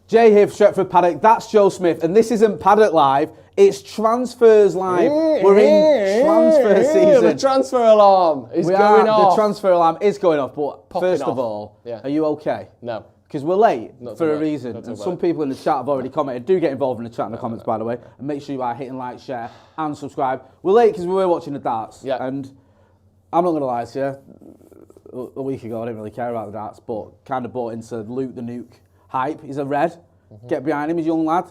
Jay here for Stretford Paddock. That's Joe Smith, and this isn't Paddock Live. It's Transfers Live. We're in transfer season. The transfer alarm is going off. The transfer alarm is going off. But Popping first off. of all, are you okay? No. Because we're late Not for a about- reason. not And about some it. people in the chat have already commented. Do get involved in the chat in the comments, by the way. And make sure you are hitting like, share, and subscribe. We're late because we were watching the darts. Yeah. And I'm not going to lie to you. A week ago, I didn't really care about the darts, but kind of bought into Luke the Nuke hype. He's a red. Get behind him, he's a young lad.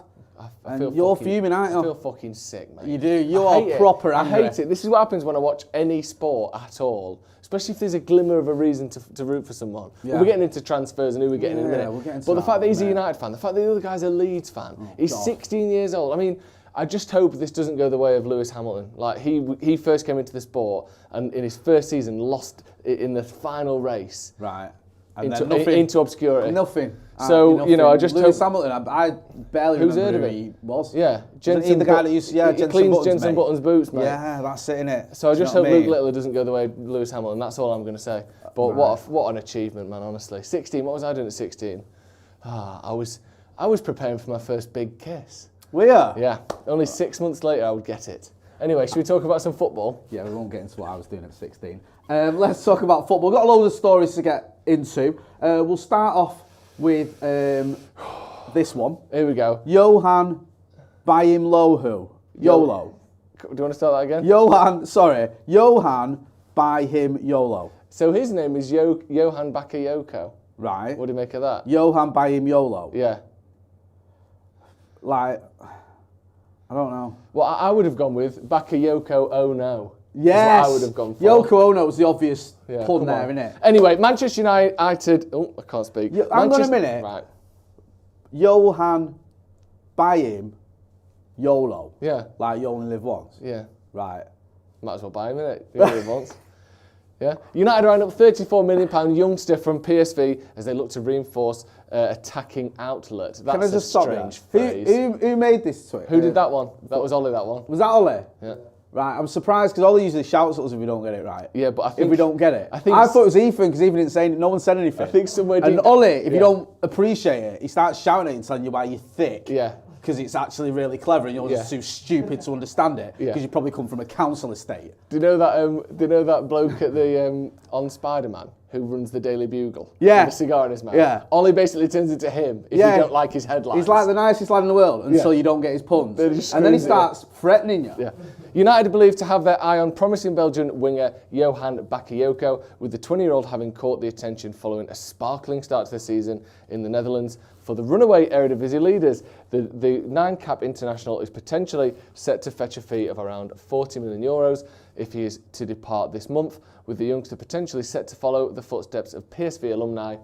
I feel you're fucking, fuming, aren't you? I feel fucking sick, mate. You do. You are proper angry. I hate it. This is what happens when I watch any sport at all, especially if there's a glimmer of a reason to root for someone. Yeah. Well, we're getting into transfers and who we're getting in a minute. We're getting to but the that, fact that he's a mate. United fan, the fact that the other guy's a Leeds fan, he's God. 16 years old. I mean, I just hope this doesn't go the way of Lewis Hamilton. Like, he first came into the sport and in his first season lost it in the final race. Right. And Into obscurity. Nothing. So, Nothing. you know, I just Lewis hope... Hamilton, I barely Who's remember heard of who him? he was. Yeah. Wasn't he the guy that used to, he cleans Jensen Button's boots, mate. Yeah, that's it, innit? So I just hope Luke Littler doesn't go the way of Lewis Hamilton. That's all I'm going to say. But what an achievement, man, honestly. 16, what was I doing at 16? I was preparing for my first big kiss. We are? Yeah. Only 6 months later, I would get it. Anyway, should we talk about some football? Yeah, we won't get into what I was doing at 16. Let's talk about football. We've got a load of stories to get into. We'll start off with this one. Here we go. Johan Bakayoko. YOLO. Do you want to start that again? Johan by him YOLO. So his name is Johan Bakayoko. Right. What do you make of that? Johan by him YOLO. Yeah. Like, I don't know. Well, I would have gone with Bakayoko Oh No. Yes. What I would have gone for. Yoko Ono was the obvious pun come there, on. innit? Anyway, Manchester United. Oh, I can't speak. Hang on a minute. Right. Johan by him YOLO. Yeah. Like you only live once. Yeah. Right. Might as well buy him, innit? You only live once. Yeah. United round up £34 million youngster from PSV as they look to reinforce attacking outlet. That's Can I just a stop strange there? phrase. Who made this tweet? Who did that one? That was Ollie, that one. Was that Ollie? Yeah. Right, I'm surprised because Ollie usually shouts at us if we don't get it right. Yeah, but I think... If we don't get it. I thought it was Ethan because Ethan didn't say anything. No one said anything. I think somewhere... And Ollie, if you don't appreciate it, he starts shouting at you and telling you why you're thick. Yeah. Because it's actually really clever and you're just too stupid to understand it. Yeah. Because you probably come from a council estate. Do you know that bloke at the on Spider-Man who runs the Daily Bugle? Yeah. With a cigar in his mouth. Yeah. Ollie basically turns into him if you don't like his headlines. He's like the nicest lad in the world until you don't get his puns. And then he starts threatening you. Yeah. United are believed to have their eye on promising Belgian winger Johan Bakayoko, with the 20-year-old having caught the attention following a sparkling start to the season in the Netherlands. For the runaway Eredivisie leaders, the nine-cap international is potentially set to fetch a fee of around €40 million if he is to depart this month, with the youngster potentially set to follow the footsteps of PSV alumni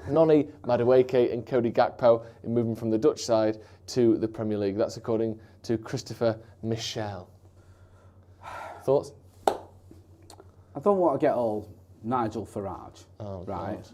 Noni Madueke and Cody Gakpo in moving from the Dutch side to the Premier League. That's according to Christopher Michel. Thoughts? I don't want to get all Nigel Farage, right? God.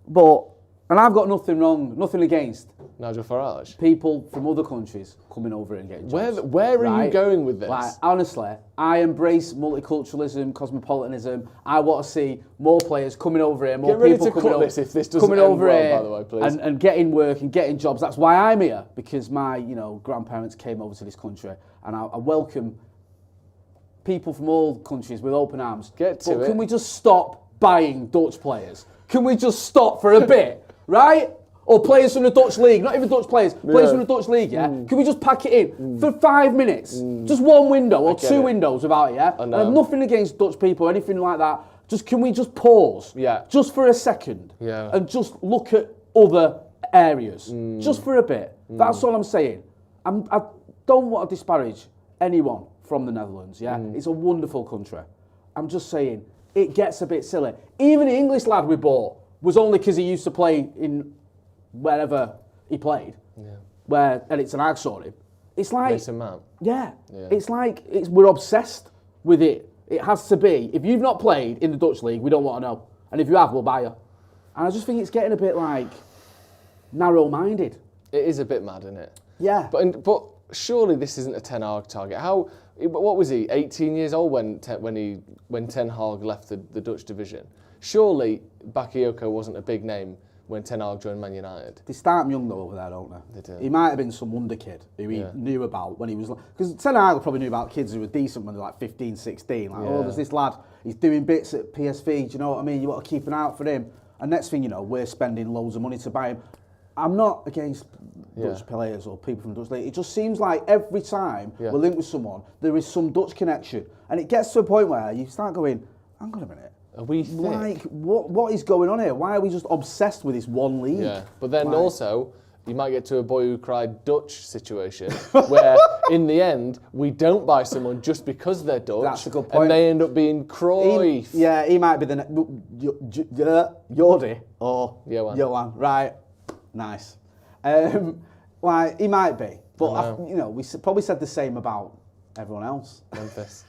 But, and I've got nothing against Nigel Farage? people from other countries coming over and getting jobs. Where are you going with this? Like, honestly, I embrace multiculturalism, cosmopolitanism. I want to see more players coming over here, more Get ready people to coming cut over, this if this doesn't coming end over well, here by the way, please. and getting work and getting jobs. That's why I'm here, because my grandparents came over to this country, and I welcome people from all countries with open arms. Get to it. Can we just stop buying Dutch players? Can we just stop for a bit, right? Or players from the Dutch league, not even Dutch players, players from the Dutch league, yeah? Can we just pack it in for 5 minutes? Just one window or two windows about it, yeah? And I have nothing against Dutch people or anything like that. Can we just pause? Yeah. Just for a second. Yeah. And just look at other areas. Just for a bit. That's all I'm saying. I don't want to disparage anyone from the Netherlands, yeah? It's a wonderful country. I'm just saying, it gets a bit silly. Even the English lad we bought was only because he used to play in wherever he played, and it's an ag saw him. It's like, Mason Mount. Yeah. It's like we're obsessed with it. It has to be. If you've not played in the Dutch league, we don't want to know. And if you have, we'll buy you. And I just think it's getting a bit like narrow-minded. It is a bit mad, isn't it? Yeah. But surely this isn't a Ten Hag target. What was he? 18 years old when Ten Hag left the Dutch division. Surely Bakayoko wasn't a big name when Ten Hag joined Man United. They start him young though over there, don't they? They do. He might have been some wonder kid who he knew about when he was... Because Ten Hag probably knew about kids who were decent when they're like 15, 16. Like, oh, there's this lad, he's doing bits at PSV, do you know what I mean? You want to keep an eye out for him. And next thing you know, we're spending loads of money to buy him. I'm not against Dutch players or people from Dutch league. It just seems like every time we're linked with someone, there is some Dutch connection. And it gets to a point where you start going, hang on a minute. Are we thick? Like, what is going on here? Why are we just obsessed with this one league? Yeah, but then also, you might get to a boy who cried Dutch situation, where in the end, we don't buy someone just because they're Dutch. That's a good point. And they end up being Cruyff. He might be the Jordi or Johan. Right, nice. Like, he might be. But, we probably said the same about everyone else. Memphis.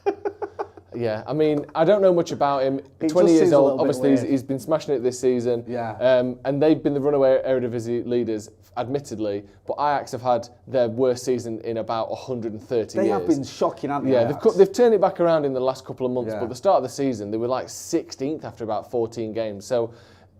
Yeah, I mean, I don't know much about him. It 20 years old, bit obviously he's been smashing it this season. Yeah. And they've been the runaway Eredivisie leaders, admittedly, but Ajax have had their worst season in about 130 years. They have been shocking, haven't they? Yeah, they've turned it back around in the last couple of months, Yeah. but at the start of the season, they were like 16th after about 14 games. So,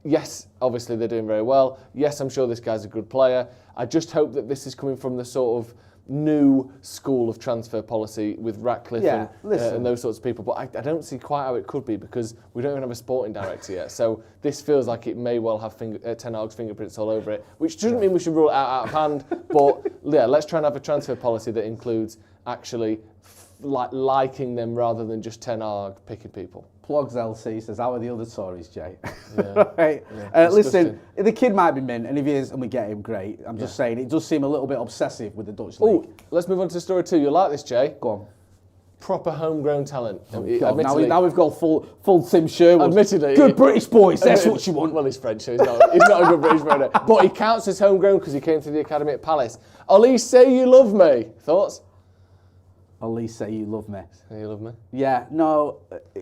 yes, obviously they're doing very well. Yes, I'm sure this guy's a good player. I just hope that this is coming from the sort of new school of transfer policy with Ratcliffe and those sorts of people. But I don't see quite how it could be because we don't even have a sporting director yet. So this feels like it may well have Ten Hag's fingerprints all over it, which doesn't mean we should rule it out of hand. But yeah, let's try and have a transfer policy that includes actually liking them rather than just Ten Hag picking people. Plugs LC says, how are the other Tories, Jay? Yeah. Right. Yeah, listen, the kid might be mint, and if he is, and we get him, great. I'm just saying, it does seem a little bit obsessive with the Dutch league. Oh, let's move on to story 2. You'll like this, Jay. Go on. Proper homegrown talent. God, now we've got full Tim Sherwood. Admittedly, good British boys. That's what you want. Well, he's French, so he's not a good British player. But he counts as homegrown because he came through the academy at Palace. Olise, say you love me. Thoughts? Olise, say you love me. Say you love me. Yeah, no,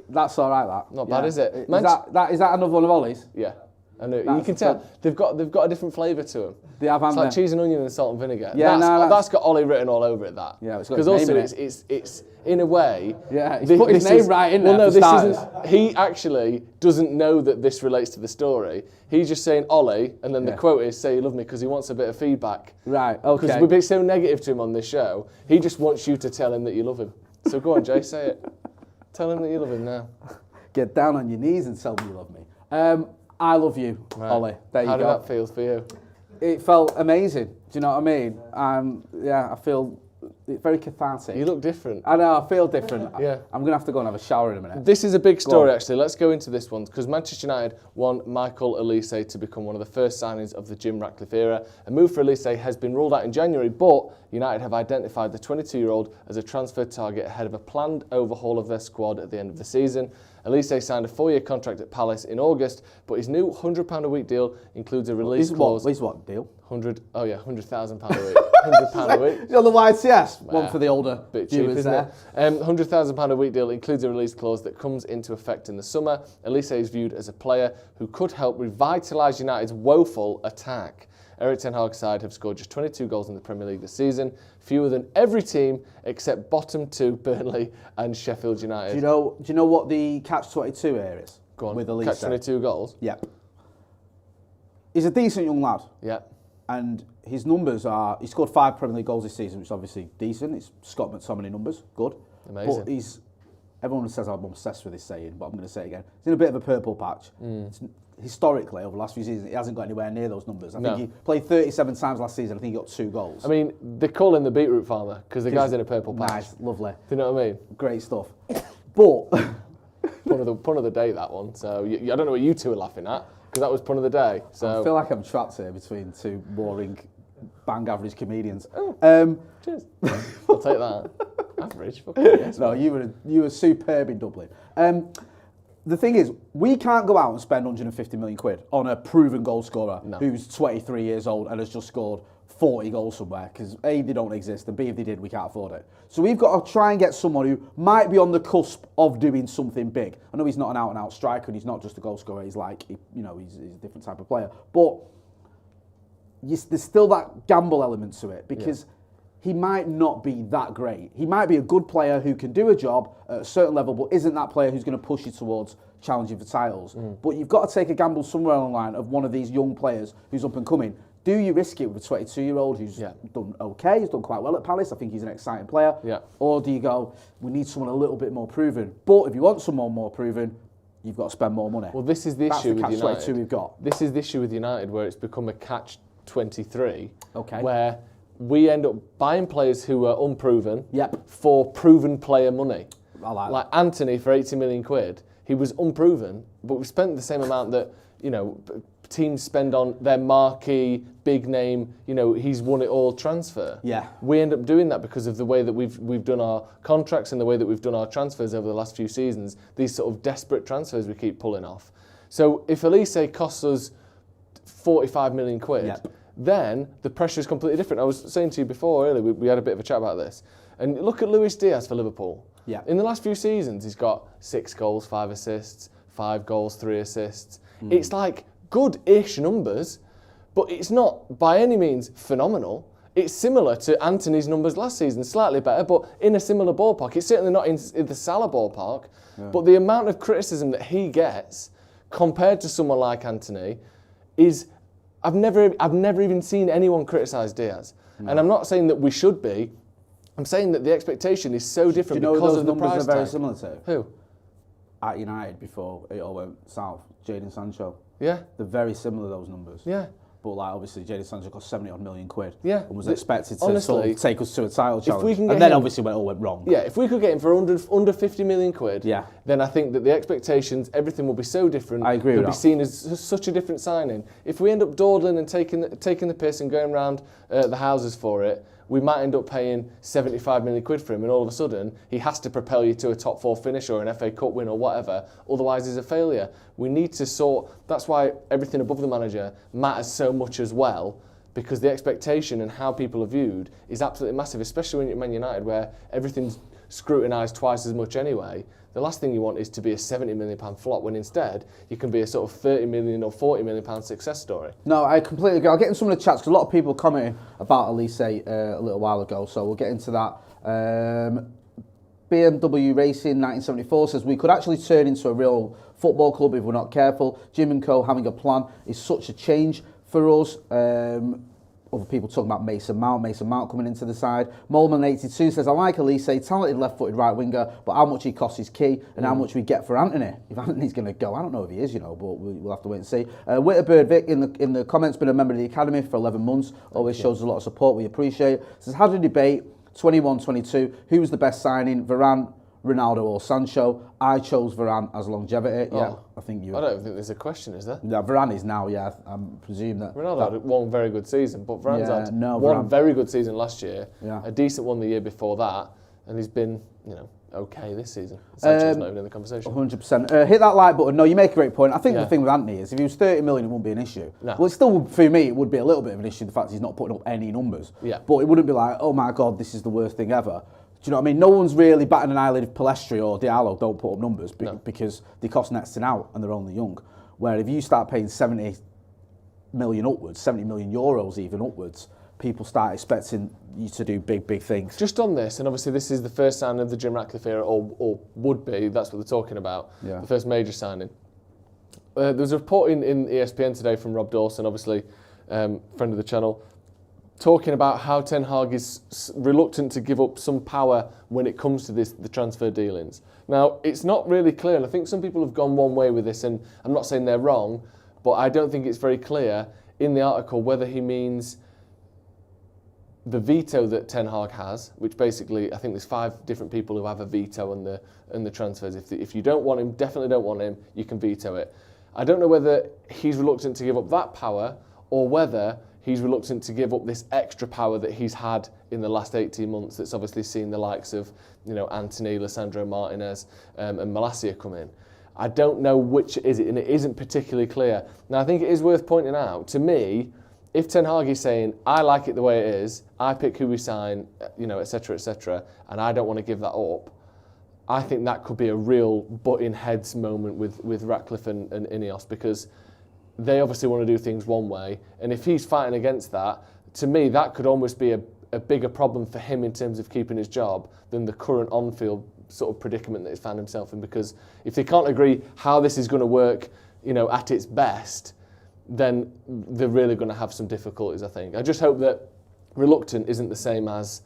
that's all right. That bad, is it? Is that another one of Ollie's? Yeah. I know. You can tell they've got a different flavour to them. They have, it's like cheese and onion and salt and vinegar. Yeah, that's got Ollie written all over it. That. Yeah, it's got because also it's in a way. Yeah, he's put his name right in there. Well, no, this isn't. He actually doesn't know that this relates to the story. He's just saying Ollie, and then the quote is "Say you love me" because he wants a bit of feedback. Right. Okay. Because we've been so negative to him on this show, he just wants you to tell him that you love him. So go on, Jay, say it. Tell him that you love him now. Get down on your knees and tell me you love me. I love you, Ollie. There you go. How did that feel for you? It felt amazing. Do you know what I mean? I feel very cathartic. You look different. I know, I feel different. Yeah. I'm going to have to go and have a shower in a minute. This is a big story, actually. Let's go into this one, because Manchester United want Michael Olise to become one of the first signings of the Jim Ratcliffe era. A move for Olise has been ruled out in January, but United have identified the 22-year-old as a transfer target ahead of a planned overhaul of their squad at the end of the season. Olise signed a 4-year contract at Palace in August, but his new £100 a week deal includes a release clause. What deal? £100,000 a week. £100 a week. You know, the YCS, one for the older bit cheap, viewers isn't there. it? £100,000 a week deal includes a release clause that comes into effect in the summer. Olise is viewed as a player who could help revitalise United's woeful attack. Erik ten Hag's side have scored just 22 goals in the Premier League this season, fewer than every team except bottom 2 Burnley and Sheffield United. Do you know what the catch-22 here is? Go on. With Olise. Catch 22 goals? Yep. He's a decent young lad. Yeah. And his numbers are, he scored 5 Premier League goals this season, which is obviously decent. It's Scott McTominay numbers, good. Amazing. But everyone says I'm obsessed with this saying, but I'm going to say it again. He's in a bit of a purple patch. Historically, over the last few seasons, he hasn't got anywhere near those numbers. I think he played 37 times last season. I think he got 2 goals. I mean, they call him the beetroot farmer because the guy's in a purple patch. Nice, lovely. Do you know what I mean? Great stuff. But pun of the day, that one. So I don't know what you two are laughing at because that was pun of the day. So I feel like I'm trapped here between 2 boring, bang average comedians. Cheers. I'll take that. Average. Yes, no, you were superb in Dublin. The thing is, we can't go out and spend 150 million quid on a proven goal scorer who's 23 years old and has just scored 40 goals somewhere, because A, they don't exist, and B, if they did, we can't afford it. So we've got to try and get someone who might be on the cusp of doing something big. I know he's not an out-and-out striker, and he's not just a goal scorer, he's like, he's a different type of player. But there's still that gamble element to it, because he might not be that great. He might be a good player who can do a job at a certain level, but isn't that player who's going to push you towards challenging for titles. But you've got to take a gamble somewhere along the line of one of these young players who's up and coming. Do you risk it with a 22-year-old who's done okay, he's done quite well at Palace, I think he's an exciting player, or do you go, we need someone a little bit more proven? But if you want someone more proven, you've got to spend more money. Well, this is the issue with United. We've got. This is the issue with United, where it's become a catch-23, okay, where we end up buying players who are unproven for proven player money. I like Anthony for 80 million quid, he was unproven, but we spent the same amount that, teams spend on their marquee, big name, he's won it all transfer. Yeah. We end up doing that because of the way that we've done our contracts and the way that we've done our transfers over the last few seasons, these sort of desperate transfers we keep pulling off. So if Olise costs us 45 million quid, then the pressure is completely different. I was saying to you before earlier, we had a bit of a chat about this, and look at Luis Diaz for Liverpool. Yeah. In the last few seasons, he's got 6 goals, 5 assists, 5 goals, 3 assists. It's like good-ish numbers, but it's not by any means phenomenal. It's similar to Anthony's numbers last season, slightly better, but in a similar ballpark. It's certainly not in the Salah ballpark, but the amount of criticism that he gets compared to someone like Anthony is, I've never even seen anyone criticise Diaz. And I'm not saying that we should be. I'm saying that the expectation is so different because of the price tag. Numbers are very similar to? Who? At United before it all went south, Jadon Sancho. Yeah. They're very similar, those numbers. Yeah. But obviously Jadon Sancho cost 70-odd million quid. Yeah. And was expected to sort of take us to a title challenge. And then obviously it all went wrong. Yeah, if we could get him for under 50 million quid, then I think that the expectations, everything will be so different. I agree with that. It'll be seen as such a different signing. If we end up dawdling and taking the piss and going around the houses for it, we might end up paying 75 million quid for him, and all of a sudden he has to propel you to a top 4 finish or an FA Cup win or whatever, otherwise he's a failure. We need to that's why everything above the manager matters so much as well, because the expectation and how people are viewed is absolutely massive, especially when you're at Man United, where everything's scrutinised twice as much anyway. The last thing you want is to be a £70 million flop, when instead you can be a sort of £30 million or £40 million success story. No, I completely agree. I'll get into some of the chats because a lot of people commented about Olise a little while ago, so we'll get into that. BMW Racing 1974 says we could actually turn into a real football club if we're not careful. Jim and Co having a plan is such a change for us. Other people talking about Mason Mount coming into the side. Molman82 says, I like Olise, talented left-footed right winger, but how much he costs is key, and how much we get for Anthony. If Anthony's going to go, I don't know if he is, but we'll have to wait and see. Witterbird Vic in the comments, been a member of the academy for 11 months, always shows a lot of support, we appreciate it. Says, had a debate, 21-22, who was the best signing, Varane, Ronaldo or Sancho? I chose Varane as longevity. Yeah, I think you. I don't think there's a question, is there? Yeah, Varane is now. Yeah, I presume that. Ronaldo had one very good season, but Varane's had one very good season last year. Yeah. A decent one the year before that, and he's been, okay this season. Sancho's not even in the conversation. 100%. Hit that like button. No, you make a great point. I think the thing with Anthony is if he was 30 million, it wouldn't be an issue. No. Well, it still, for me, it would be a little bit of an issue, the fact he's not putting up any numbers. Yeah. But it wouldn't be like, oh my God, this is the worst thing ever. Do you know what I mean? No one's really batting an eyelid if Palestri or Diallo don't put up numbers because they cost next to now and they're only young. Where if you start paying 70 million upwards, 70 million euros even upwards, people start expecting you to do big things. Just on this, and obviously this is the first signing of the Jim Ratcliffe era, or would be, that's what they're talking about, the first major signing. There was a report in ESPN today from Rob Dawson, obviously friend of the channel, talking about how Ten Hag is reluctant to give up some power when it comes to the transfer dealings. Now, it's not really clear, and I think some people have gone one way with this, and I'm not saying they're wrong, but I don't think it's very clear in the article whether he means the veto that Ten Hag has, which basically, I think there's 5 different people who have a veto on the transfers. If you don't want him, definitely don't want him, you can veto it. I don't know whether he's reluctant to give up that power, or whether he's reluctant to give up this extra power that he's had in the last 18 months that's obviously seen the likes of, Anthony, Lisandro Martinez and Malacia come in. I don't know which it is, and it isn't particularly clear. Now, I think it is worth pointing out, to me, if Ten Hag is saying, I like it the way it is, I pick who we sign, etc., and I don't want to give that up, I think that could be a real butting heads moment with Ratcliffe and Ineos, because they obviously want to do things one way, and if he's fighting against that, to me that could almost be a bigger problem for him in terms of keeping his job than the current on-field sort of predicament that he's found himself in, because if they can't agree how this is going to work, at its best, then they're really going to have some difficulties, I think. I just hope that reluctant isn't the same as,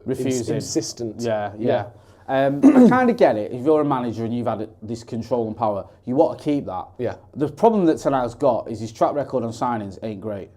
refusing. Insistent. Yeah. I kind of get it. If you're a manager and you've had this control and power, you want to keep that. Yeah. The problem that Ten Hag's got is his track record on signings ain't great.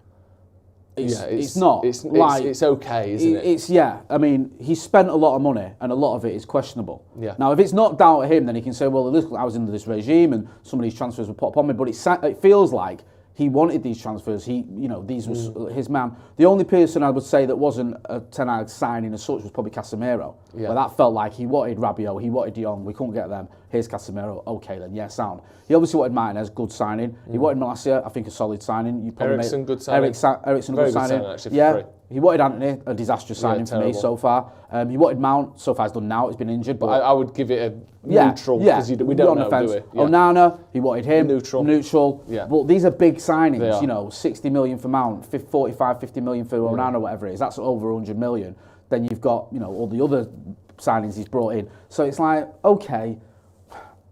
It's not. It's okay, isn't it? I mean, he's spent a lot of money, and a lot of it is questionable. Yeah. Now, if it's not down to him, then he can say, well, look, I was under this regime, and some of these transfers were put upon me. But it feels like he wanted these transfers. These was his man. The only person I would say that wasn't a Ten Hag signing as such was probably Casemiro. Yeah. Where that felt like he wanted Rabiot, he wanted De Jong. We couldn't get them. Here's Casemiro. Okay, then, yeah, sound. He obviously wanted Martinez, good signing. He wanted Malacia, I think a solid signing. Eriksen, good signing. Eriksen, good signing. Actually, yeah. free. He wanted Anthony, a disastrous signing for me so far. He wanted Mount, so far he's done now, he's been injured. But I would give it a neutral, because we don't know, do we? Yeah. Onana, he wanted him. Neutral. Yeah. But these are big signings, 60 million for Mount, 45, 50 million for Onana, whatever it is. That's over 100 million. Then you've got, all the other signings he's brought in. So it's like, okay,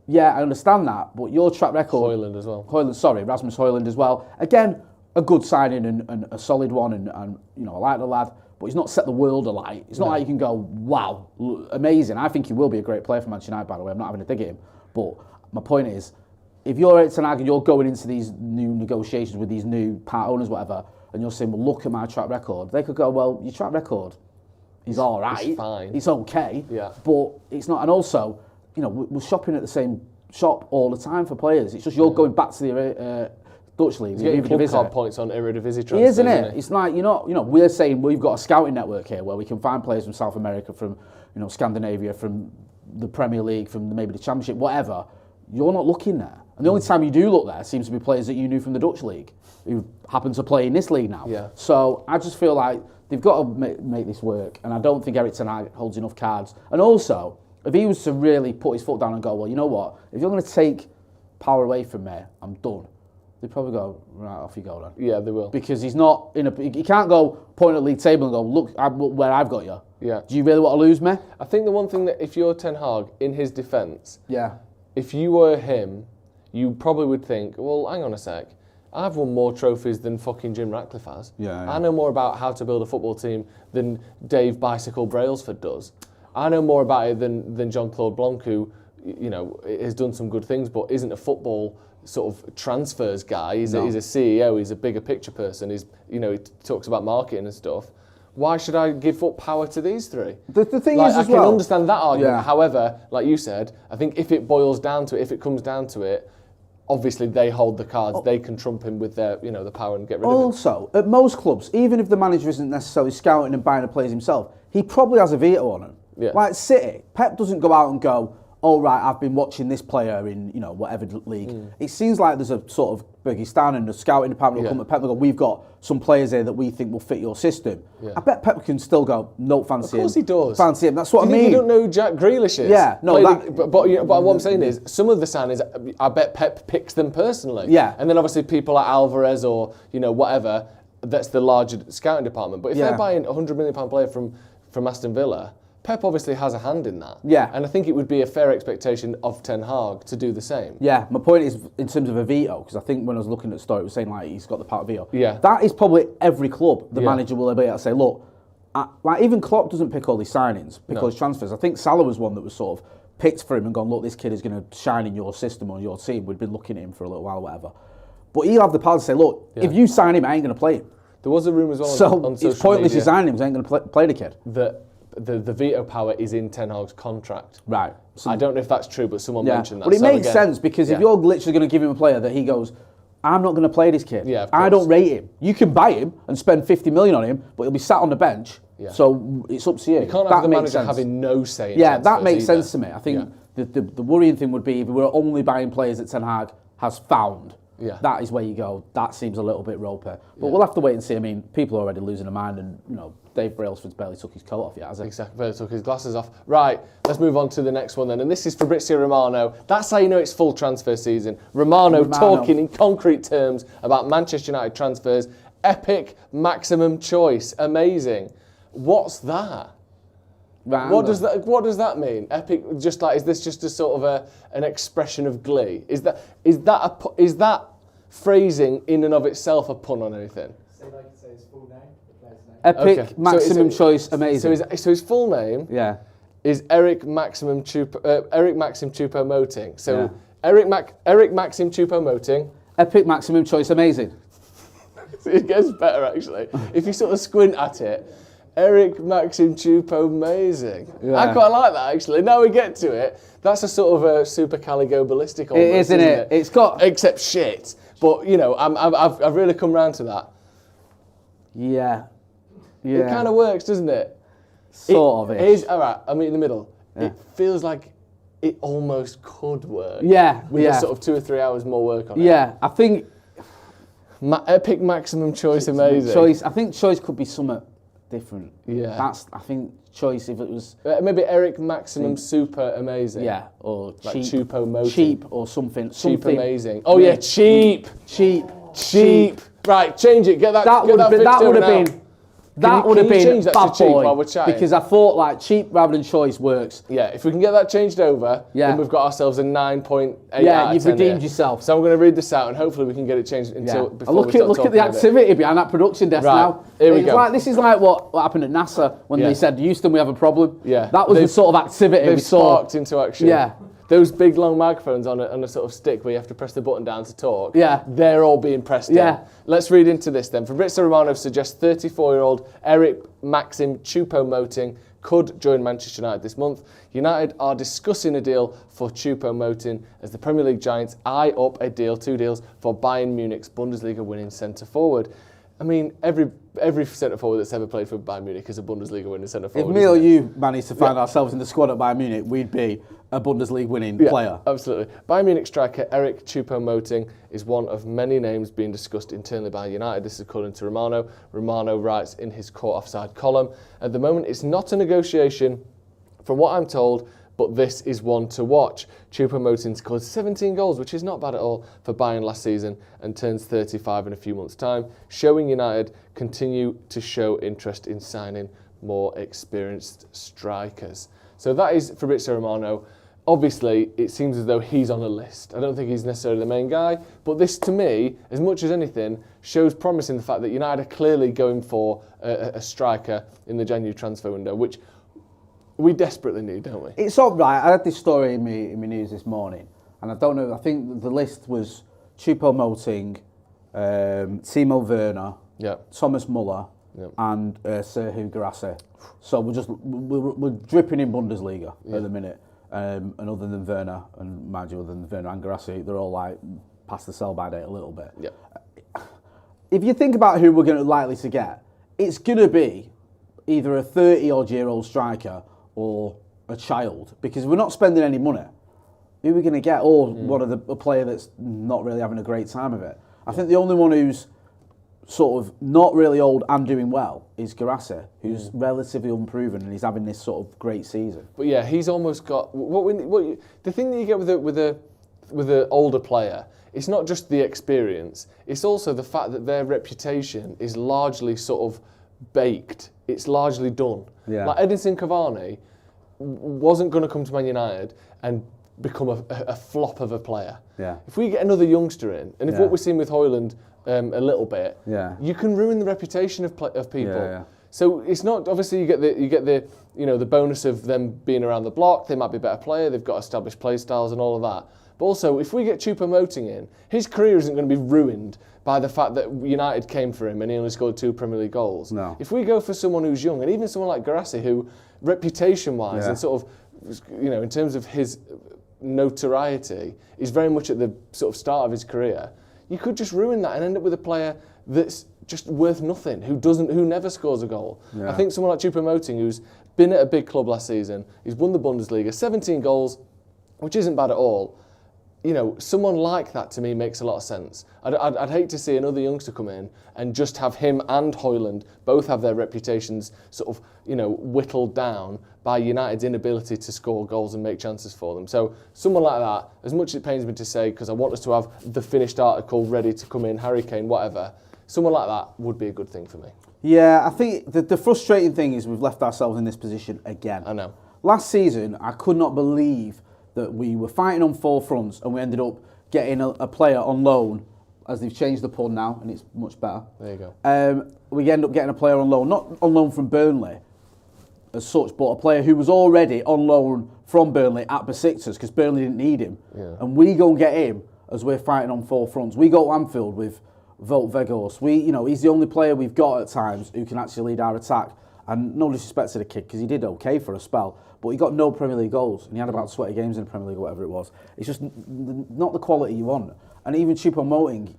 yeah, I understand that, but your track record... Højlund as well. Rasmus Højlund as well. Again, a good signing and a solid one, and I like the lad, but he's not set the world alight. It's not like you can go, wow, amazing. I think he will be a great player for Manchester United, by the way. I'm not having a dig at him. But my point is, if you're Erik Ten Hag and you're going into these new negotiations with these new part owners, whatever, and you're saying, well, look at my track record, they could go, well, your track record is all right. It's fine. It's okay. Yeah. But it's not. And also, we're shopping at the same shop all the time for players. It's just you're going back to the Dutch league. He's getting club card points on Eredivisie transfers, isn't it? It's like, we're saying we've got a scouting network here where we can find players from South America, from, Scandinavia, from the Premier League, from maybe the Championship, whatever. You're not looking there. And the only time you do look there seems to be players that you knew from the Dutch league who happen to play in this league now. Yeah. So I just feel like they've got to make this work. And I don't think Erik Ten Hag holds enough cards. And also, if he was to really put his foot down and go, well, you know what? If you're going to take power away from me, I'm done. They'd probably go, right, off you go then. Yeah, they will. Because he's not he can't go point at the league table and go, look where I've got you. Yeah. Do you really want to lose me? I think the one thing that if you're Ten Hag, in his defence, yeah, if you were him, you probably would think, well, hang on a sec. I've won more trophies than fucking Jim Ratcliffe has. Yeah. I know more about how to build a football team than Dave Bicycle Brailsford does. I know more about it than Jean-Claude Blanc, who, has done some good things, but isn't a football sort of transfers guy. He's a CEO. He's a bigger picture person. He talks about marketing and stuff. Why should I give up power to these three? The thing is, I can understand that argument. Yeah. However, like you said, I think if it boils down to it, if it comes down to it, obviously they hold the cards. They can trump him with their, the power and get rid of him. Also, at most clubs, even if the manager isn't necessarily scouting and buying the players himself, he probably has a veto on them. Yeah. Like City, Pep doesn't go out and go, oh, right, I've been watching this player in, whatever league. It seems like there's a sort of Kyrgyzstan and the scouting department will come to Pep and go, we've got some players here that we think will fit your system. Yeah. I bet Pep can still go, no, fancy him. Of course he does. Fancy him, that's what I mean. You don't know who Jack Grealish is? Yeah, no, but what I'm saying is, some of the signings, I bet Pep picks them personally. Yeah. And then obviously people like Alvarez or, whatever, that's the larger scouting department. But if they're buying a £100 million player from Aston Villa, Pep obviously has a hand in that. Yeah. And I think it would be a fair expectation of Ten Hag to do the same. Yeah, my point is in terms of a veto, because I think when I was looking at the story, it was saying like he's got the power of veto. Yeah. That is probably every club. The manager will be able to say, look, like even Klopp doesn't pick all these signings, pick all his transfers. I think Salah was one that was sort of picked for him and gone, look, this kid is going to shine in your system or your team. We'd been looking at him for a little while, whatever. But he'll have the power to say, look, if you sign him, I ain't going to play him. There was a rumour as well so on social it's pointless media you sign him, so I ain't going to play the kid. That the veto power is in Ten Hag's contract. Right. So I don't know if that's true, but someone mentioned that. But it makes sense because if you're literally going to give him a player that he goes, I'm not going to play this kid. Yeah, I don't rate him. You can buy him and spend 50 million on him, but he'll be sat on the bench. Yeah. So it's up to you. You can't have the manager having no say in that makes either. sense to me. I think the worrying thing would be if we were only buying players that Ten Hag has found. Yeah. That is where you go, that seems a little bit ropey. But we'll have to wait and see. I mean, people are already losing their mind and, Dave Brailsford's barely took his coat off yet, has he? Exactly, barely took his glasses off. Right, let's move on to the next one then. And this is Fabrizio Romano. That's how you know it's full transfer season. Romano talking in concrete terms about Manchester United transfers. Epic maximum choice. Amazing. What's that? Right What angle. does that mean? Epic, just like, is this just a sort of an expression of glee? Is that phrasing in and of itself a pun on anything? Say his full name, the player's name. Epic, Okay. maximum choice, amazing. So his full name is Eric Maxim Choupo-Moting. So Eric Maxim Choupo-Moting. Epic, maximum choice, amazing. It gets better actually. If you sort of squint at it, Eric Maxim Choupo-Moting. Yeah. I quite like that actually. Now we get to it. That's a sort of a supercalifragilistic almost, It is, isn't it? It's got... Except shit. But, you know, I've really come round to that. Yeah. It kind of works, doesn't it? Sort of. It is, all right, I'm in the middle. Yeah. It feels like it almost could work. Yeah. With a sort of 2 or 3 hours more work on it. Yeah, I think... Epic maximum choice, amazing. Choice. I think choice could be something different. Yeah. I think choice, if it was... maybe Eric Maximum Super Amazing. Yeah, or like cheap. Choupo-Moting. Cheap or something. Cheap Amazing. Oh yeah, cheap. Cheap. Right, change it. Get that. That would have been. That would have been. That would have been change that bad to cheap boy, while we're chatting? because I thought like cheap rather than choice works. Yeah, if we can get that changed over, then we've got ourselves a 9.8 Yeah, out of you've 10 redeemed here. yourself. So I'm going to read this out and hopefully we can get it changed until before look we start at talking the about it. activity behind that production desk now. Here we go. This is like what happened at NASA when they said, Houston, we have a problem. Yeah. That was the sort of activity we saw. Sparked into action. Yeah. Those big long microphones on a sort of stick where you have to press the button down to talk. Yeah. They're all being pressed in. Let's read into this then. Fabrizio Romano suggests 34-year-old Eric Maxim Choupo-Moting could join Manchester United this month. United are discussing a deal for Choupo-Moting as the Premier League giants eye up two deals for Bayern Munich's Bundesliga winning centre forward. I mean, every centre forward that's ever played for Bayern Munich is a Bundesliga winning centre forward. If me or you managed to find ourselves in the squad at Bayern Munich, we'd be a Bundesliga winning player. Absolutely. Bayern Munich striker Eric Choupo-Moting is one of many names being discussed internally by United. This is according to Romano. Romano writes in his caught offside column, at the moment it's not a negotiation from what I'm told, but this is one to watch. Choupo-Moting scored 17 goals, which is not bad at all for Bayern last season, and turns 35 in a few months' time, showing United continue to show interest in signing more experienced strikers. So that is Fabrizio Romano. Obviously, it seems as though he's on a list. I don't think he's necessarily the main guy, but this, to me, as much as anything, shows promise in the fact that United are clearly going for a striker in the January transfer window, which we desperately need, don't we? It's all right. I had this story in my news this morning, and I don't know. I think the list was Choupo-Moting, Timo Werner, Thomas Muller, and Serhou Guirassy. So we're dripping in Bundesliga at the minute. And other than Werner, and mind you, other than Werner and Guirassy, they're all like past the sell-by date a little bit. Yeah. If you think about who we're going to likely to get, it's going to be either a 30-odd-year-old striker or a child, because we're not spending any money. Who are we going to get? Or a player that's not really having a great time of it. I think the only one who's sort of not really old and doing well is Guirassy, who's relatively unproven and he's having this sort of great season. But yeah, he's almost got the thing that you get with a older player. It's not just the experience; it's also the fact that their reputation is largely sort of baked. It's largely done. Yeah. Like Edinson Cavani wasn't going to come to Man United and become a flop of a player. Yeah. If we get another youngster in, and if what we're seeing with Højlund a little bit, you can ruin the reputation of people. Yeah. So it's not, obviously you get the bonus of them being around the block. They might be a better player. They've got established play styles and all of that. But also, if we get Choupo-Moting in, his career isn't going to be ruined by the fact that United came for him and he only scored 2 Premier League goals. No. If we go for someone who's young, and even someone like Guirassy, who reputation-wise and sort of, in terms of his notoriety, is very much at the sort of start of his career, you could just ruin that and end up with a player that's just worth nothing, who never scores a goal. Yeah. I think someone like Choupo-Moting, who's been at a big club last season, he's won the Bundesliga, 17 goals, which isn't bad at all. Someone like that to me makes a lot of sense. I'd hate to see another youngster come in and just have him and Højlund both have their reputations sort of, whittled down by United's inability to score goals and make chances for them. So someone like that, as much as it pains me to say, because I want us to have the finished article ready to come in, Harry Kane, whatever, someone like that would be a good thing for me. Yeah, I think the frustrating thing is we've left ourselves in this position again. I know. Last season, I could not believe that we were fighting on four fronts and we ended up getting a player on loan, as they've changed the pun now, and it's much better. There you go. We end up getting a player on loan, not on loan from Burnley as such, but a player who was already on loan from Burnley at Besiktas because Burnley didn't need him. Yeah. And we go and get him as we're fighting on four fronts. We go to Anfield with Wout Weghorst. He's the only player we've got at times who can actually lead our attack. And no disrespect to the kid because he did okay for a spell, but he got no Premier League goals and he had about 20 games in the Premier League or whatever it was. It's just not the quality you want. And even Choupo-Moting,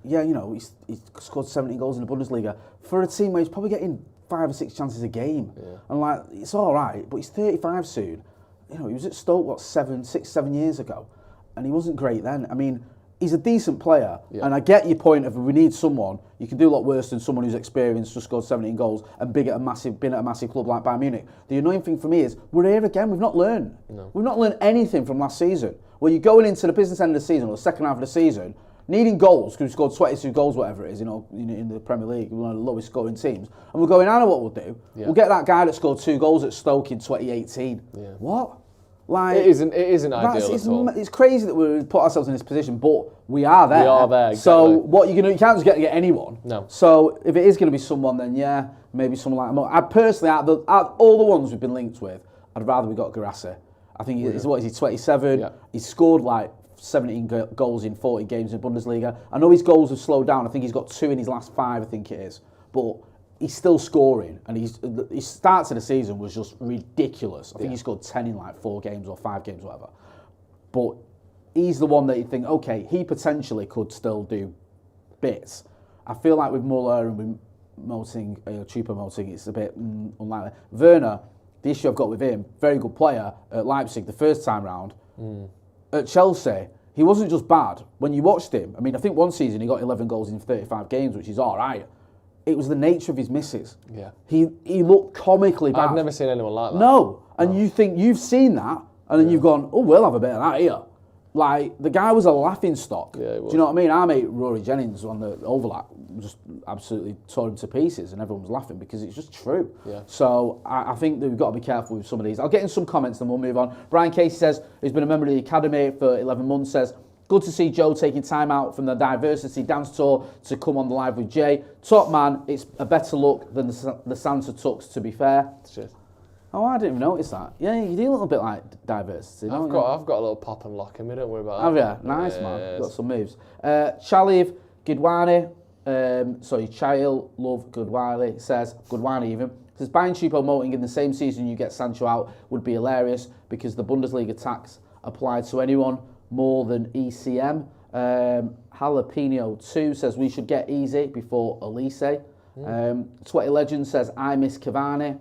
he's scored 17 goals in the Bundesliga for a team where he's probably getting 5 or 6 chances a game. Yeah. And it's all right, but he's 35 soon. He was at Stoke 6, 7 years ago, and he wasn't great then. I mean, he's a decent player, and I get your point of if we need someone, you can do a lot worse than someone who's experienced, just scored 17 goals and been at a massive club like Bayern Munich. The annoying thing for me is we're here again. We've not learned. No. We've not learned anything from last season. Where you're going into the business end of the season or the second half of the season, needing goals because we scored 22 goals, whatever it is, in the Premier League, one of the lowest scoring teams, and we're going, I know what we'll do. Yeah. We'll get that guy that scored 2 goals at Stoke in 2018. Yeah. What? It isn't ideal at all. It's crazy that we put ourselves in this position, but we are there. We are there, exactly. So what you can't just get anyone. No. So if it is going to be someone, then yeah, maybe someone like Mo. I personally, out of all the ones we've been linked with, I'd rather we got Garassi. I think he's 27? Yeah. He's scored 17 goals in 40 games in Bundesliga. I know his goals have slowed down. I think he's got 2 in his last 5, I think it is. But he's still scoring, and his start to the season was just ridiculous. I think he scored 10 in 4 games or 5 games, whatever. But he's the one that you think, okay, he potentially could still do bits. I feel like with Muller and with Choupo-Moting, it's a bit unlikely. Werner, the issue I've got with him, very good player at Leipzig the first time round. At Chelsea, he wasn't just bad. When you watched him, I mean, I think one season he got 11 goals in 35 games, which is all right. It was the nature of his misses. Yeah. He looked comically bad. I've never seen anyone like that. No. And you think you've seen that, and then you've gone, oh, we'll have a bit of that here. The guy was a laughing stock. Yeah, he was. Do you know what I mean? Our mate Rory Jennings on the overlap just absolutely tore him to pieces, and everyone was laughing because it's just true. Yeah. So I think that we've got to be careful with some of these. I'll get in some comments, then we'll move on. Brian Casey says he's been a member of the academy for 11 months. Says, good to see Joe taking time out from the diversity dance tour to come on the live with Jay. Top man, it's a better look than the Santa Tux, to be fair. Cheers. Oh, I didn't even notice that. Yeah, you do a little bit like diversity. I've got a little pop and lock in me, don't worry about that. Have you? Nice, man. Got some moves. Chaliv Gidwani, Chail Love Goodwiley says buying Choupo-Moting in the same season you get Sancho out would be hilarious because the Bundesliga tax applied to anyone more than ECM. Jalapeno 2 says we should get Easy before Olise. Sweaty Legend says I miss Cavani.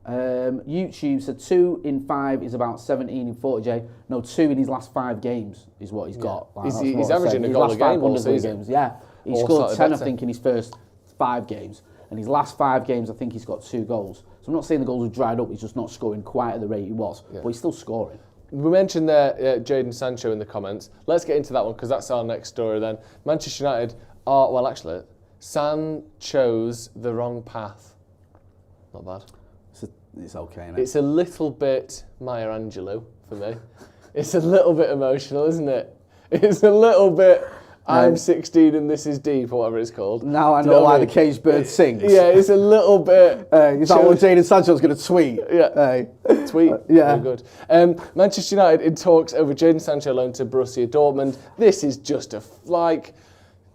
YouTube said 2 in 5 is about 17 in 40. No, 2 in his last 5 games is what he's got. He's averaging a goal a game all season. Games. Yeah, he scored 10 I think in his first 5 games, and his last 5 games I think he's got 2 goals. So I'm not saying the goals have dried up, he's just not scoring quite at the rate he was, but he's still scoring. We mentioned there Jadon Sancho in the comments. Let's get into that one because that's our next story then. Manchester United San chose the wrong path. Not bad. It's okay, innit? It's a little bit Maya Angelou for me. It's a little bit emotional, isn't it? It's a little bit I'm 16 and this is deep, or whatever it's called. Now I know why the caged bird sings. Yeah, it's a little bit... is that what Jadon Sancho's going to tweet? Yeah. Tweet? Yeah. Very good. Manchester United in talks over Jadon Sancho loan to Borussia Dortmund. This is just a...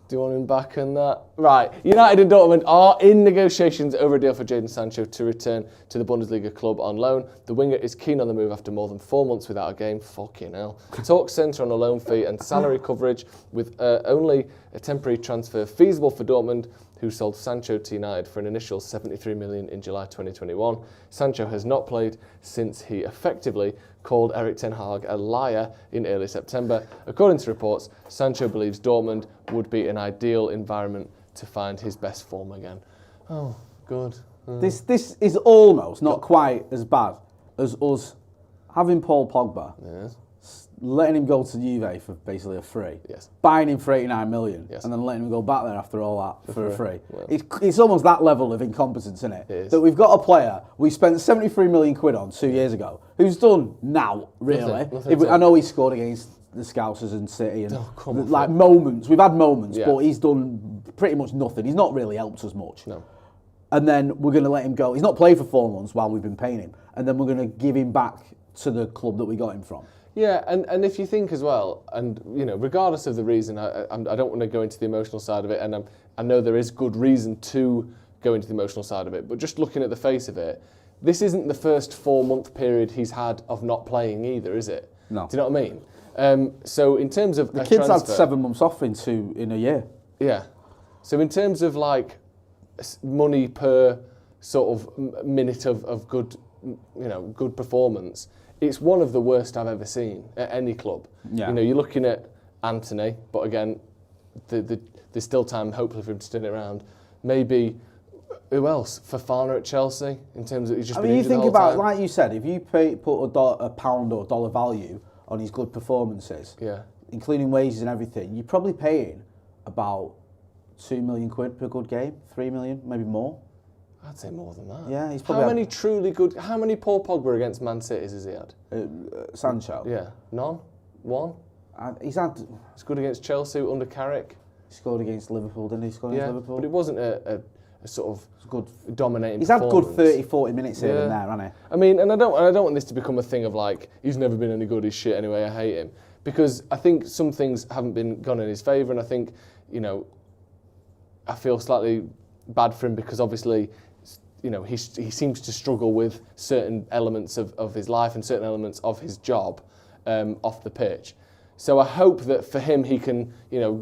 Do you want him back on that? Right. United and Dortmund are in negotiations over a deal for Jadon Sancho to return to the Bundesliga club on loan. The winger is keen on the move after more than 4 months without a game. Fucking hell. Talks centre on a loan fee and salary coverage with only a temporary transfer feasible for Dortmund, who sold Sancho to United for an initial 73 million in July 2021. Sancho has not played since he effectively called Erik ten Hag a liar in early September. According to reports, Sancho believes Dortmund would be an ideal environment to find his best form again. Oh, good. This is almost not quite as bad as us having Paul Pogba letting him go to Juve for basically a free, Yes. buying him for 89 million, Yes. and then letting him go back there after all that for a free. Well. It's almost that level of incompetence, isn't it? It is. That we've got a player we spent 73 million quid on 2 years ago, who's done now, really. Nothing at all. I know he scored against the Scousers and City, and come on, like moments. We've had moments, Yeah. but he's done pretty much nothing. He's not really helped us much. No. And then we're going to let him go. He's not played for 4 months while we've been paying him, and then we're going to give him back to the club that we got him from. Yeah, and if you think as well, and regardless of the reason, I don't want to go into the emotional side of it, and I know there is good reason to go into the emotional side of it, but just looking at the face of it, this isn't the first 4-month period he's had of not playing either, is it? No. Do you know what I mean? So in terms of The a kid's transfer, had 7 months off in a year. Yeah. So in terms of like money per sort of minute of good, good performance, it's one of the worst I've ever seen at any club. Yeah. You're looking at Anthony, but again, there's still time, hopefully, for him to turn it around. Maybe who else? Fofana at Chelsea, in terms of he's just. I been mean, you injured the think whole about, time. like you said, if you put a pound or dollar value on his good performances, Yeah. including wages and everything, you're probably paying about 2 million quid per good game, 3 million, maybe more. I'd say more than that. Yeah, he's probably How many Paul Pogba against Man Cities has he had? Sancho. Yeah, none, one. He's good against Chelsea under Carrick. scored against Liverpool, didn't he? Scored Yeah, against Liverpool. but it wasn't a sort of good dominating. He's had good performance. 30, 40 minutes here Yeah. and there, hasn't he? I mean, and I don't want this to become a thing of like he's never been any good. He's shit anyway. I hate him because I think some things haven't been gone in his favour, and I think I feel slightly bad for him because obviously. He seems to struggle with certain elements of his life and certain elements of his job off the pitch. So I hope that for him he can,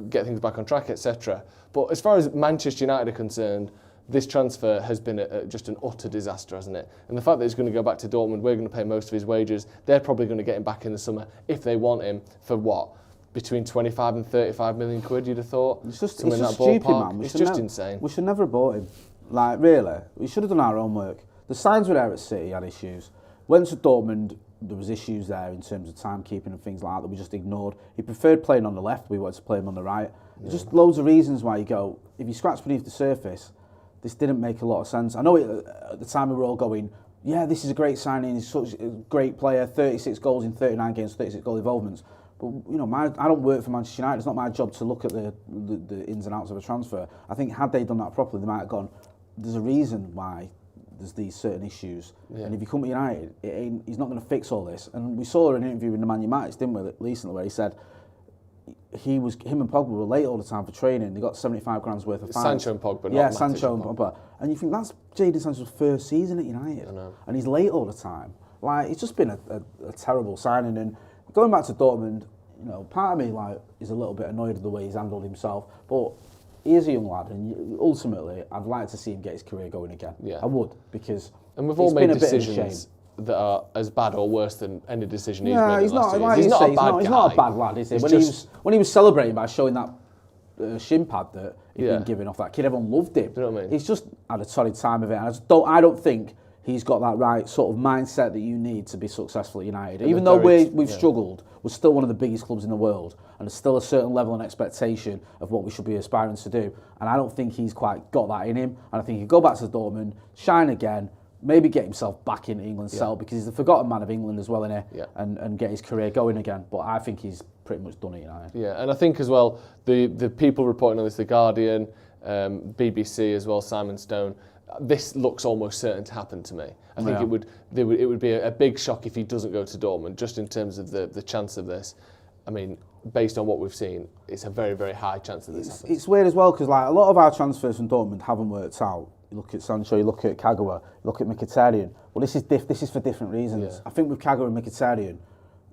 get things back on track, etc. But as far as Manchester United are concerned, this transfer has been just an utter disaster, hasn't it? And the fact that he's going to go back to Dortmund, we're going to pay most of his wages. They're probably going to get him back in the summer if they want him for what? Between 25 and 35 million quid, you'd have thought. It's just Something in that stupid, ballpark. man. It's just insane. We should never have bought him. Like, really, we should have done our own work. The signs were there at City, had issues. Went to Dortmund, there was issues there in terms of timekeeping and things like that we just ignored. He preferred playing on the left, we wanted to play him on the right. There's just loads of reasons why you go, if you scratch beneath the surface, this didn't make a lot of sense. I know at the time we were all going, yeah, this is a great signing, he's such a great player, 36 goals in 39 games, 36 goal involvements. But I don't work for Manchester United. It's not my job to look at the ins and outs of a transfer. I think had they done that properly, they might have gone, there's a reason why there's these certain issues. Yeah. And if you come to United, he's not going to fix all this. And we saw an interview in the Man United, didn't we, recently, where he said him and Pogba were late all the time for training. They got 75 grand's worth of fines. Sancho and Pogba, yeah, not Sancho and Pogba. And you think that's Jadon Sancho's first season at United, and he's late all the time. Like, it's just been a terrible signing. And going back to Dortmund, part of me is a little bit annoyed at the way he's handled himself, but he is a young lad, and ultimately, I'd like to see him get his career going again. Yeah. I would, because and we've all made been a decisions that are as bad or worse than any decision he's made. Yeah, He's not a bad He's not a bad lad, is he? When he was celebrating by showing that shin pad that he'd been giving off that kid, everyone loved him. Do you know what I mean? He's just had a solid time of it, and I don't think he's got that right sort of mindset that you need to be successful at United. Even though we've struggled, we're still one of the biggest clubs in the world, and there's still a certain level and expectation of what we should be aspiring to do. And I don't think he's quite got that in him. And I think he'll go back to Dortmund, shine again, maybe get himself back in England's cell, because he's the forgotten man of England as well, innit? Yeah. And get his career going again. But I think he's pretty much done at United. Yeah, and I think as well, the people reporting on this, The Guardian, BBC as well, Simon Stone, this looks almost certain to happen to me. I think it would be a big shock if he doesn't go to Dortmund, just in terms of the chance of this. I mean, based on what we've seen, it's a very, very high chance that this happens. It's weird as well, because a lot of our transfers from Dortmund haven't worked out. You look at Sancho, you look at Kagawa, you look at Mkhitaryan. Well, this is for different reasons. Yeah. I think with Kagawa and Mkhitaryan,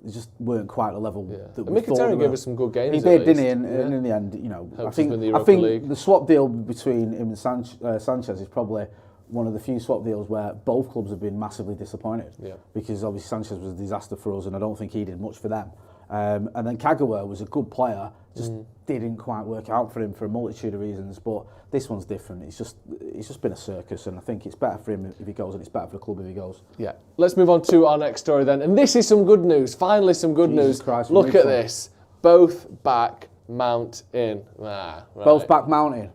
they just weren't quite the level that we thought. Mkhitaryan gave us some good games. He did, didn't he? And in the end, I think the swap deal between him and Sanchez is probably one of the few swap deals where both clubs have been massively disappointed. Yeah. Because obviously Sanchez was a disaster for us, and I don't think he did much for them. And then Kagawa was a good player, just didn't quite work out for him for a multitude of reasons. But this one's different. It's just been a circus, and I think it's better for him if he goes, and it's better for the club if he goes. Yeah. Let's move on to our next story then. And this is some good news. Finally, some good news. Christ, Look at this. Both back, Mount in. Right. Both back mounting.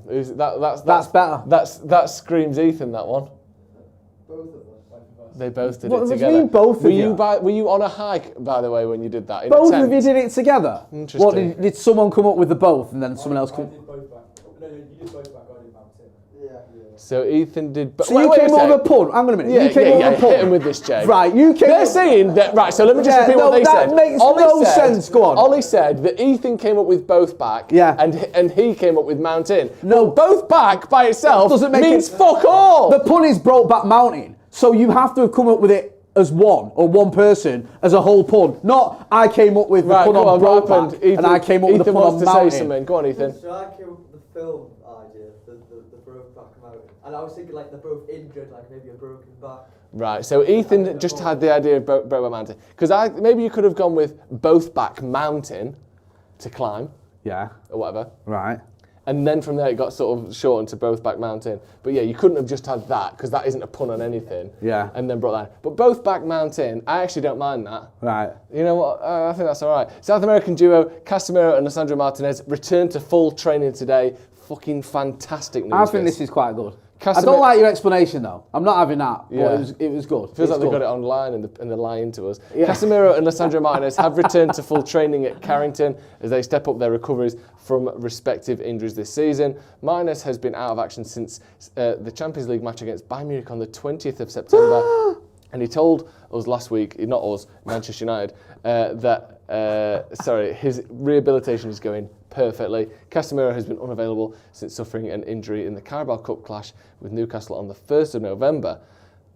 That's better. That screams Ethan, that one. Both of them. They both did What it do you together. mean both of you? Were you on a hike, by the way, when you did that? In Both a tent? of you did it together? Interesting. What, did someone come up with the both and then someone else I come... did both back. No, you did both back. I did Maxim. Yeah. So Ethan did... So you came up with a pun. Hang on a minute. Yeah, you came up with a pun. Hit him with this, Jay. Right, you came They're saying that... Right, so let me just repeat what they said. That makes no sense. Go on. Ollie said that Ethan came up with both back, and he came up with Mount in. No. But both back by itself doesn't make means it, fuck all. The pun is brought back mounting. So you have to have come up with it as one person, as a whole pun. Not I came up with the pun on broke back, and I came up with the pun on Ethan wants to mounting. say something. Go on, Ethan. So I came up with the film idea, the broke back mountain. And I was thinking like they're both injured, like maybe a broken back. Right, so Ethan just had the idea of broke back mountain. Because maybe you could have gone with both back mountain to climb. Yeah. Or whatever. Right. And then from there it got sort of shortened to both back mountain. But yeah, you couldn't have just had that, because that isn't a pun on anything. Yeah. And then brought that in. But both back mountain, I actually don't mind that. Right. You know what, I think that's all right. South American duo, Casemiro and Casemiro Martinez, returned to full training today. Fucking fantastic news. I think this is quite good. I don't like your explanation though. I'm not having that, but it was good. Feels like they got it online and they're lying to us. Yeah. Casemiro and Casemiro Martinez have returned to full training at Carrington as they step up their recoveries from respective injuries this season. Martinez has been out of action since the Champions League match against Bayern Munich on the 20th of September. And he told us last week, not us, Manchester United, that his rehabilitation is going perfectly. Casemiro has been unavailable since suffering an injury in the Carabao Cup clash with Newcastle on the 1st of November.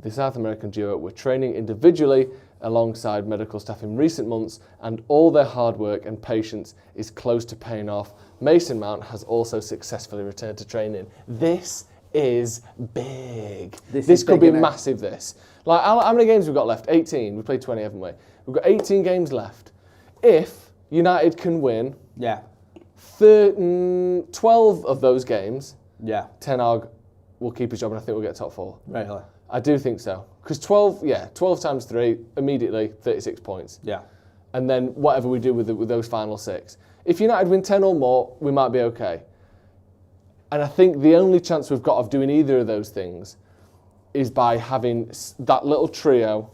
The South American duo were training individually alongside medical staff in recent months, and all their hard work and patience is close to paying off. Mason Mount has also successfully returned to training. This is big. This could be massive, this. Like, how many games we've got left? 18. We played 20, haven't we? We've got 18 games left. If United can win 12 of those games, Ten Hag will keep his job, and I think we'll get top 4. Really? I do think so. Because 12 times 3, immediately 36 points. Yeah. And then whatever we do with those final 6. If United win 10 or more, we might be okay. And I think the only chance we've got of doing either of those things is by having that little trio,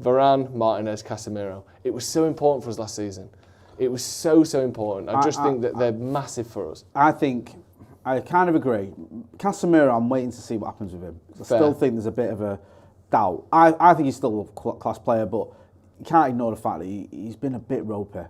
Varane, Martinez, Casemiro. It was so important for us last season. It was so important. I think that they're massive for us. I kind of agree. Casemiro, I'm waiting to see what happens with him. I still think there's a bit of a doubt. I think he's still a class player, but you can't ignore the fact that he's been a bit ropey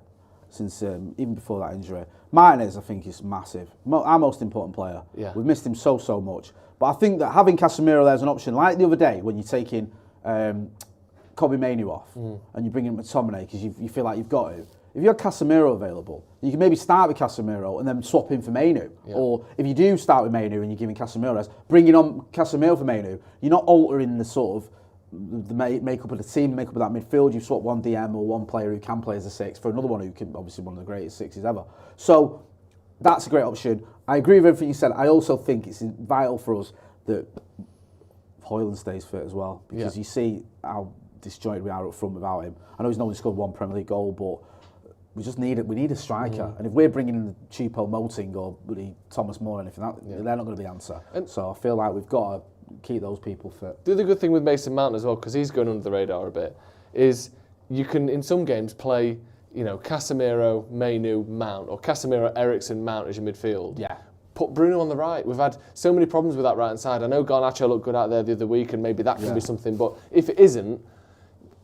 since even before that injury. Martinez, I think, is massive. Our most important player. Yeah. We've missed him so much. But I think that having Casemiro there as an option, like the other day when you're taking Kobe Mainoo off and you're bringing McTominay because you feel like you've got him. If you have Casemiro available, you can maybe start with Casemiro and then swap him for Mainoo. Yeah. Or if you do start with Mainoo and you're giving Casemiro rest, bringing on Casemiro for Mainoo, you're not altering the sort of the makeup of the team, makeup of that midfield. You swap one DM or one player who can play as a 6 for another one who can, obviously one of the greatest 6s ever. So that's a great option. I agree with everything you said. I also think it's vital for us that Højlund stays fit as well, because you see how disjointed we are up front without him. I know he's only scored 1 Premier League goal, but we just need it. We need a striker, and if we're bringing in Choupo-Moting or Thomas Moore or anything, they're not going to be the answer. And so I feel like we've got to keep those people fit. The other good thing with Mason Mount as well, because he's going under the radar a bit, is you can in some games play, Casemiro, Mainoo, Mount, or Casemiro, Eriksen, Mount as your midfield. Yeah. Put Bruno on the right. We've had so many problems with that right hand side. I know Garnacho looked good out there the other week, and maybe that can be something. But if it isn't,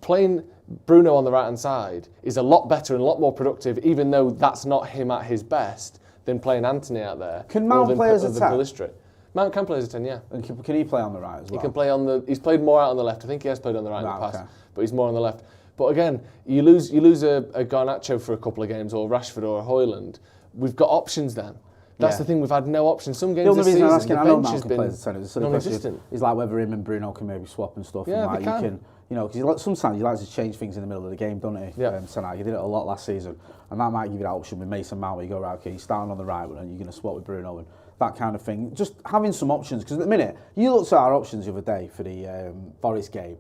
playing Bruno on the right hand side is a lot better and a lot more productive, even though that's not him at his best, than playing Anthony out there. Can Mount play as a 10? Mount can play as a 10, yeah. And can he play on the right as well? He can play on the. He's played more out on the left. I think he has played on the right in the past, but he's more on the left. But again, you lose a Garnacho for a couple of games, or Rashford or a Højlund. We've got options then. That's the thing, we've had no options. Some games The only this reason I'm season, asking, the I know bench has Malcolm been plays the centre. It's a silly non-existent. question. Is like whether him and Bruno can maybe swap and stuff. Yeah, and like they can. you can, you know, because sometimes he likes to change things in the middle of the game, doesn't he? Yeah. He did it a lot last season, and that might give you that option with Mason Mount where you go, right, okay, he's starting on the right, and you're going to swap with Bruno and that kind of thing. Just having some options, because at the minute, you looked at our options the other day for the Forest game.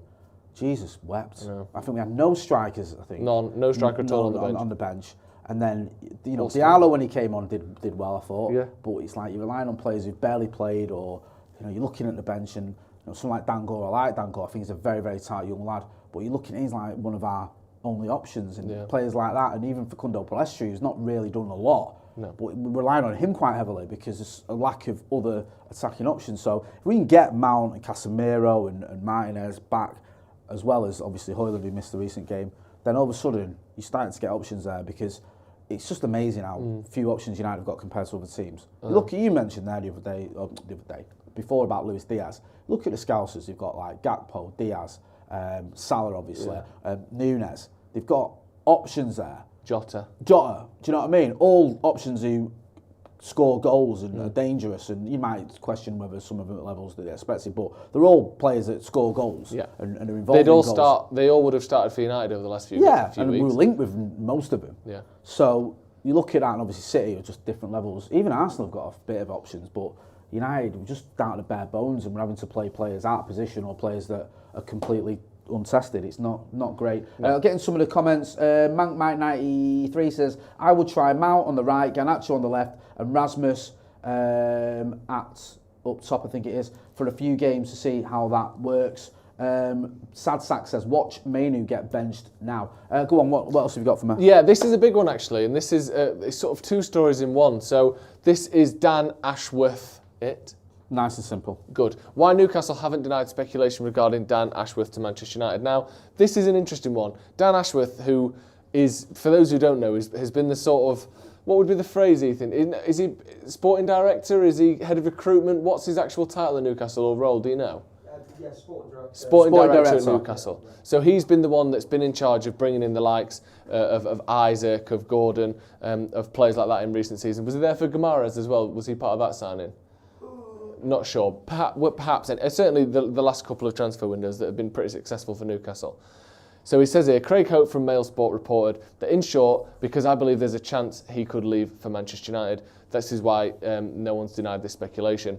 Jesus wept. No. I think we had no strikers. I think no striker at all on the bench. And then, you know, Diallo when he came on did well, I thought. Yeah. But it's like you're relying on players who've barely played, or you know, you're looking at the bench and someone like Dangor. I like Dangor. I think he's a very, very tight young lad. But you're looking at he's like one of our only options, and players like that, and even Facundo Palestri, who's not really done a lot. No. But we're relying on him quite heavily because there's a lack of other attacking options. So if we can get Mount and Casemiro and Martinez back, as well as obviously Højlund, who missed the recent game, then all of a sudden you're starting to get options there, because it's just amazing how few options United have got compared to other teams. Look, you mentioned there the other day, before about Luis Diaz. Look at the Scousers. They've got like Gakpo, Diaz, Salah, obviously, Nunes. They've got options there. Jota. Do you know what I mean? All options who score goals and are dangerous, and you might question whether some of them at levels that they expected, but they're all players that score goals and are involved in goals. They all would have started for United over the last few weeks. Yeah, and we were linked with most of them. Yeah. So you look at that, and obviously City are just different levels. Even Arsenal have got a bit of options, but United, we're just down to bare bones, and we're having to play players out of position or players that are completely untested. It's not great. Getting some of the comments. Mank Mike 93 says, I would try Mount on the right, Garnacho on the left, and Rasmus at up top, I think it is, for a few games to see how that works. Sad Sack says, watch Mainu get benched now. Go on, what else have you got for me? Yeah, this is a big one actually, and this is it's sort of two stories in one. So this is Dan Ashworth. Nice and simple. Good. Why Newcastle haven't denied speculation regarding Dan Ashworth to Manchester United. Now, this is an interesting one. Dan Ashworth, who is, for those who don't know, has been the sort of, what would be the phrase, Ethan? Is he sporting director? Is he head of recruitment? What's his actual title in Newcastle or role? Do you know? Yeah, sporting director. Sporting director at Newcastle. Yeah. So he's been the one that's been in charge of bringing in the likes of Isaac, of Gordon, of players like that in recent seasons. Was he there for Guimaraes as well? Was he part of that signing? Not sure. Perhaps. And certainly the last couple of transfer windows that have been pretty successful for Newcastle. So he says here, Craig Hope from Mail Sport reported that, in short, because I believe there's a chance he could leave for Manchester United, this is why no one's denied this speculation.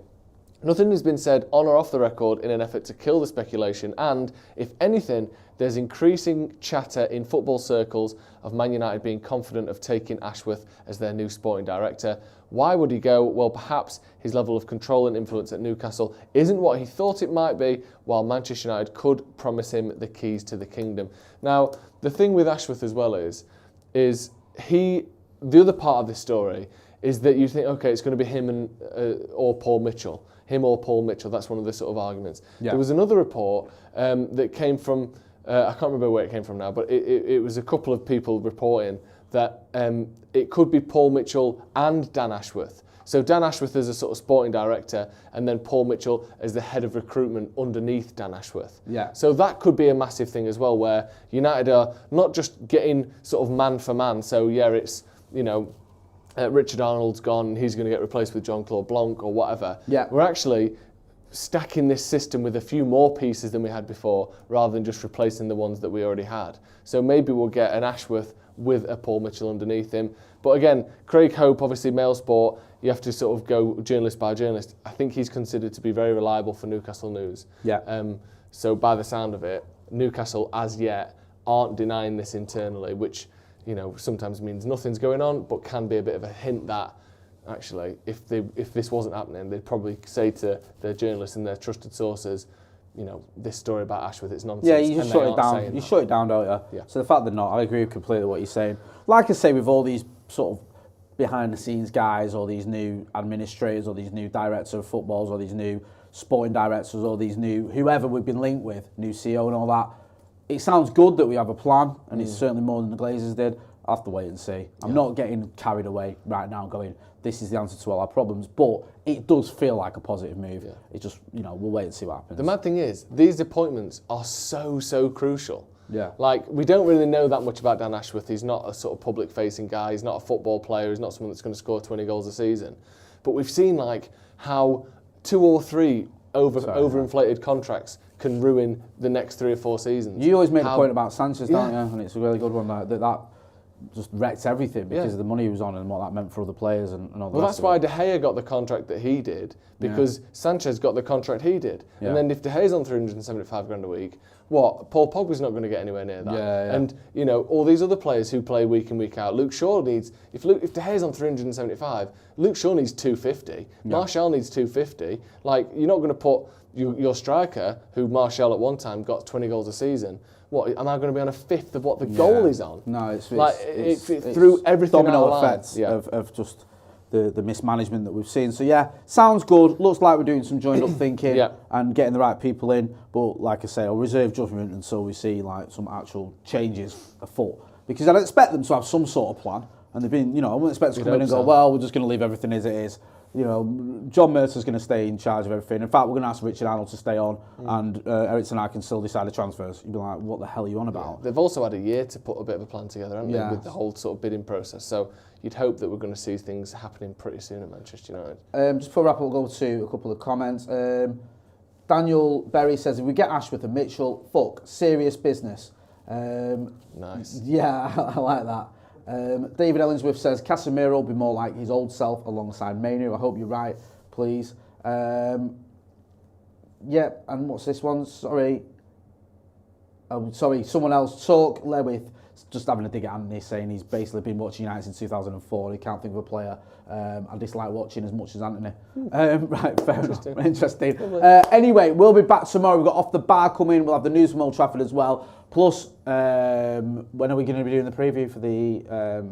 Nothing has been said on or off the record in an effort to kill the speculation, and, if anything, there's increasing chatter in football circles of Man United being confident of taking Ashworth as their new sporting director. Why would he go? Well, perhaps his level of control and influence at Newcastle isn't what he thought it might be, while Manchester United could promise him the keys to the kingdom. Now, the thing with Ashworth as well is the other part of this story is that you think, okay, it's going to be him and or Paul Mitchell. Him or Paul Mitchell, that's one of the sort of arguments. Yeah. There was another report that came from, I can't remember where it came from now, but it was a couple of people reporting that it could be Paul Mitchell and Dan Ashworth. So Dan Ashworth as a sort of sporting director, and then Paul Mitchell as the head of recruitment underneath Dan Ashworth. Yeah. So that could be a massive thing as well, where United are not just getting sort of man for man. So yeah, it's, you know, Richard Arnold's gone, he's going to get replaced with Jean-Claude Blanc or whatever. Yeah. We're actually stacking this system with a few more pieces than we had before, rather than just replacing the ones that we already had. So maybe we'll get an Ashworth with a Paul Mitchell underneath him. But again, Craig Hope, obviously Mail Sport, you have to sort of go journalist by journalist. I think he's considered to be very reliable for Newcastle News. Yeah. So by the sound of it, Newcastle as yet aren't denying this internally, which, you know, sometimes means nothing's going on, but can be a bit of a hint that actually, if this wasn't happening, they'd probably say to their journalists and their trusted sources, you know, this story about Ashworth, it's nonsense. Yeah, you just shut it down. You shut it down, don't you? Yeah. So the fact they're not, I agree completely with what you're saying. Like I say, with all these sort of behind-the-scenes guys, or these new administrators, or these new directors of footballs, or these new sporting directors, or these new whoever we've been linked with, new CEO and all that, it sounds good that we have a plan, and it's certainly more than the Glazers did. I'll have to wait and see. I'm not getting carried away right now going, this is the answer to all our problems, but it does feel like a positive move. Yeah. It just, you know, we'll wait and see what happens. The mad thing is, these appointments are so crucial. Yeah. Like, we don't really know that much about Dan Ashworth. He's not a sort of public-facing guy. He's not a football player. He's not someone that's going to score 20 goals a season. but we've seen like how 2 or 3 overinflated contracts can ruin the next 3 or 4 seasons. You always made a point about Sanchez, don't you? And it's a really good one. That just wrecked everything because of the money he was on and what that meant for other players and all that. Well, that's why De Gea got the contract that he did, because Sanchez got the contract he did. Yeah. And then if De Gea's on 375 grand a week, what? Paul Pogba's not going to get anywhere near that. Yeah. And, you know, all these other players who play week in, week out, Luke Shaw needs, if De Gea's on 375, Luke Shaw needs 250, Martial needs 250. Like, you're not going to put your striker, who Martial at one time got 20 goals a season, what, am I going to be on a fifth of what the goal is on? No, it's through everything domino out effects of just the mismanagement that we've seen. So yeah, sounds good. Looks like we're doing some joined up thinking and getting the right people in. But like I say, I'll reserve judgment until we see like some actual changes afoot, because I'd expect them to have some sort of plan. And they've been, you know, I wouldn't expect to come in and go, well, we're just going to leave everything as it is. You know, John Mercer's going to stay in charge of everything. In fact, we're going to ask Richard Arnold to stay on, and Eric and I can still decide the transfers. You'd be like, what the hell are you on about? They've also had a year to put a bit of a plan together, haven't they, with the whole sort of bidding process. So you'd hope that we're going to see things happening pretty soon at Manchester United. Just before we wrap up, we'll go to a couple of comments. Daniel Berry says, if we get Ashworth and Mitchell, serious business. Nice. Yeah, I like that. David Ellingsworth says Casemiro will be more like his old self alongside Manu. I hope you're right, please. And what's this one? Sorry, someone else. Talk Lewith, just having a dig at Anthony, saying he's basically been watching United since 2004. He can't think of a player I dislike watching as much as Anthony. Right, fair enough. Interesting. Anyway, we'll be back tomorrow. We've got Off the Bar coming. We'll have the news from Old Trafford as well. Plus, when are we going to be doing the preview for the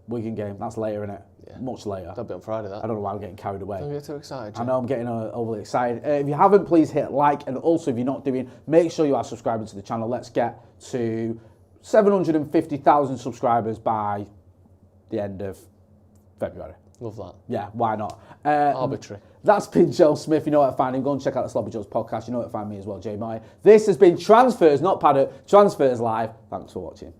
Wigan game? That's later, isn't it? Yeah. Much later. That'll be on Friday, that. I don't know why I'm getting carried away. Don't get too excited. I know I'm getting overly excited. If you haven't, please hit like. And also, if you're not doing, make sure you are subscribing to the channel. Let's get to 750,000 subscribers by the end of February. Love that. Yeah, why not? Arbitrary. That's been Joe Smith. You know where to find him. Go and check out the Sloppy Joe's podcast. You know where to find me as well, Jay Moy. This has been Transfers, not Paddock. Transfers Live. Thanks for watching.